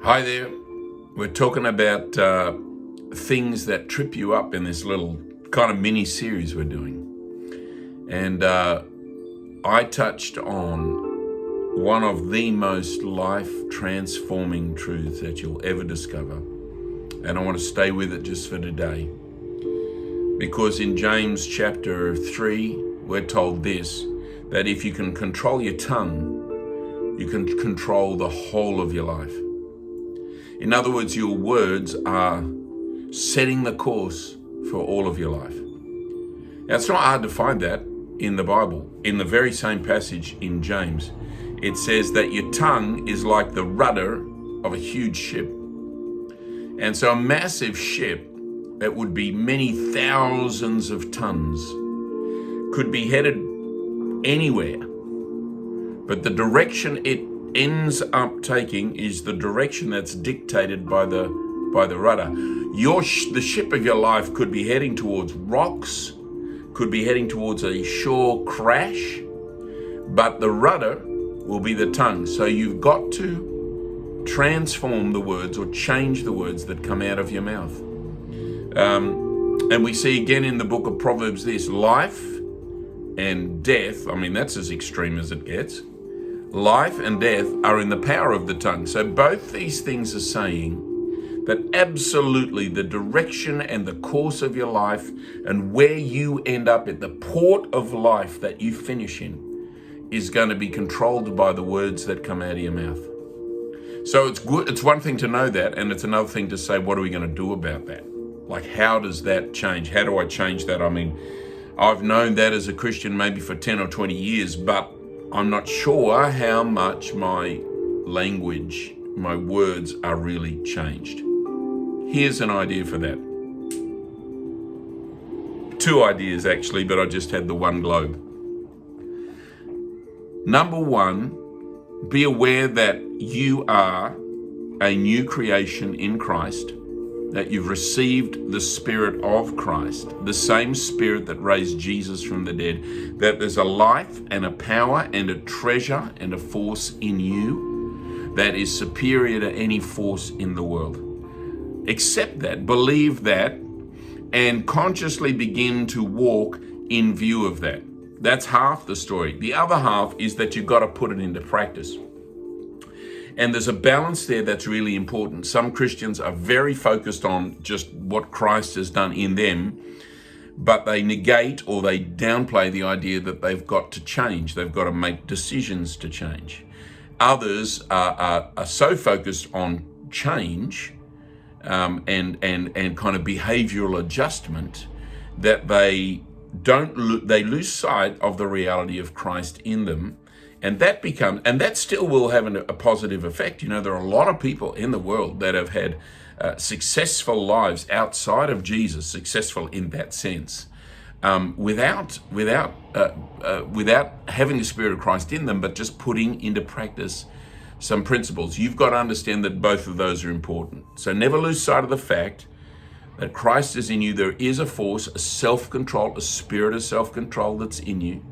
Hi there. We're talking about things that trip you up in this little kind of mini series we're doing. And I touched on one of the most life transforming truths that you'll ever discover. And I want to stay with it just for today. Because in James chapter 3, we're told this, that if you can control your tongue, you can control the whole of your life. In other words, your words are setting the course for all of your life. Now, it's not hard to find that in the Bible. In the very same passage in James, it says that your tongue is like the rudder of a huge ship. And so a massive ship that would be many thousands of tons could be headed anywhere. But the direction it ends up taking is the direction that's dictated by the rudder. The ship of your life could be heading towards rocks, could be heading towards a shore crash, but the rudder will be the tongue. So you've got to transform the words or change the words that come out of your mouth. And we see again in the book of Proverbs this, life and death, I mean that's as extreme as it gets. Life and death are in the power of the tongue. So both these things are saying that absolutely the direction and the course of your life and where you end up at the port of life that you finish in is going to be controlled by the words that come out of your mouth. So it's good. It's one thing to know that, and it's another thing to say, what are we going to do about that? Like, how does that change? How do I change that? I mean, I've known that as a Christian maybe for 10 or 20 years, but I'm not sure how much my language, my words are really changed. Here's an idea for that. Two ideas actually, but I just had the one globe. Number one, be aware that you are a new creation in Christ, that you've received the Spirit of Christ, the same Spirit that raised Jesus from the dead, that there's a life and a power and a treasure and a force in you that is superior to any force in the world. Accept that, believe that, and consciously begin to walk in view of that. That's half the story. The other half is that you've got to put it into practice. And there's a balance there that's really important. Some Christians are very focused on just what Christ has done in them, but they negate or they downplay the idea that they've got to change. They've got to make decisions to change. Others are so focused on change and kind of behavioral adjustment that they lose sight of the reality of Christ in them. And that still will have a positive effect. You know, there are a lot of people in the world that have had successful lives outside of Jesus, successful in that sense, without having the Spirit of Christ in them, but just putting into practice some principles. You've got to understand that both of those are important. So never lose sight of the fact that Christ is in you. There is a force, a self-control, a spirit of self-control that's in you.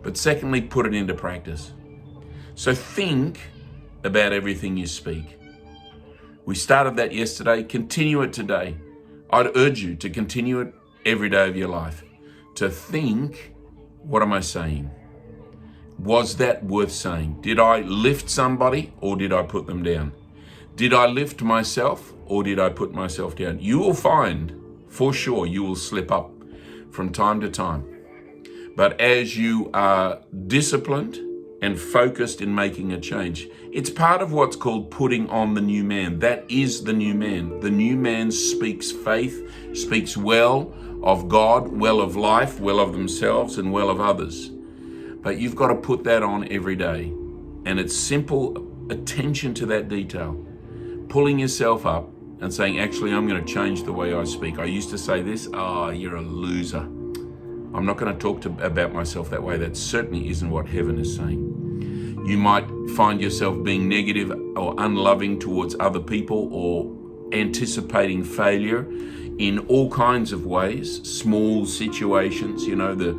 But secondly, put it into practice. So think about everything you speak. We started that yesterday. Continue it today. I'd urge you to continue it every day of your life. To think, what am I saying? Was that worth saying? Did I lift somebody or did I put them down? Did I lift myself or did I put myself down? You will find, for sure, you will slip up from time to time. But as you are disciplined and focused in making a change, it's part of what's called putting on the new man. That is the new man. The new man speaks faith, speaks well of God, well of life, well of themselves, and well of others. But you've got to put that on every day. And it's simple attention to that detail. Pulling yourself up and saying, actually, I'm going to change the way I speak. I used to say this, you're a loser. I'm not going to talk about myself that way. That certainly isn't what heaven is saying. You might find yourself being negative or unloving towards other people or anticipating failure in all kinds of ways, small situations. You know, the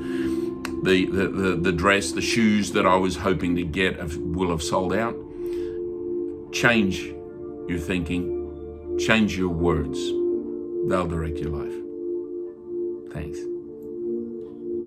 dress, the shoes that I was hoping to get will have sold out. Change your thinking, change your words. They'll direct your life. Thanks.